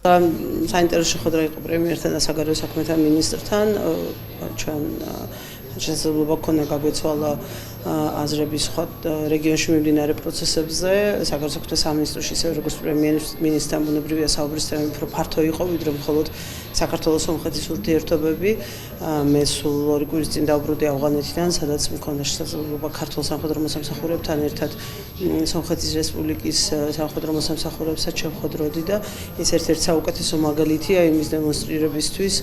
საინტერესო შეხვედრა იყო პრემიერთან და საგარეო საქმეთა მინისტრთან. ჩვენ შესაძლებლობა ქონდა გაგვეცვალა აზრები სხვა რეგიონში მიმდინარე პროცესებზე. საგარეო საქმეთა სამინისტროში ისე როგორც პრემიერ-მინისტრთან ბუნებრივია საუბრის თემა უფრო ფართო იყო, ვიდრე მხოლოდ საქართველოს სომხეთის ურთიერთობები. მე სულ 2 კვირის წინ დავბრუნდი ავღანეთიდან, სადაც მქონდა შესაძლებლობა ქართულ სამხედრო მოსამსახურებთან ერთად სომხეთის რესპუბლიკის სამხედრო მოსამსახურებსაც შევხვედროდი და ეს ერთ-ერთი საუკეთესო მაგალითია იმის დემონსტრირებისთვის,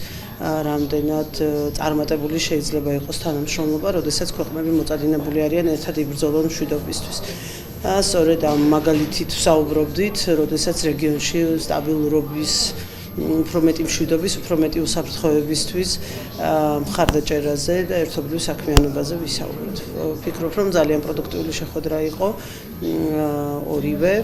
რამდენად წარმატებული შეიძლება იყოს თანამშრომლობა, როდესაც ქვეყნები მოწადინებული არიან ერთად იბრძოლონ მშვიდობისთვის. სწორედ ამ მაგალითით ვსაუბრობდით, როდესაც რეგიონში სტაბილურობის უფრო მეტი მშვიდობის, უფრო მეტი უსაფრთხოებისთვის მხარდაჭერაზე და ერთობლივ საქმიანობაზე ვისაუბრეთ. ვფიქრობ, რომ ძალიან პროდუქტიული შეხვედრა იყო ორივე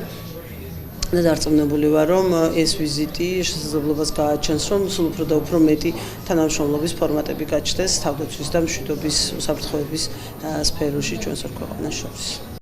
და დარწმუნებული ვარ, რომ ეს ვიზიტი შესაძლებლობას გააჩენს, რომ სულ უფრო და უფრო მეტი თანამშრომლობის ფორმატები გაჩნდეს თავდაცვის და მშვიდობის უსაფრთხოების სფეროში ჩვენს ორ ქვეყანას შორის.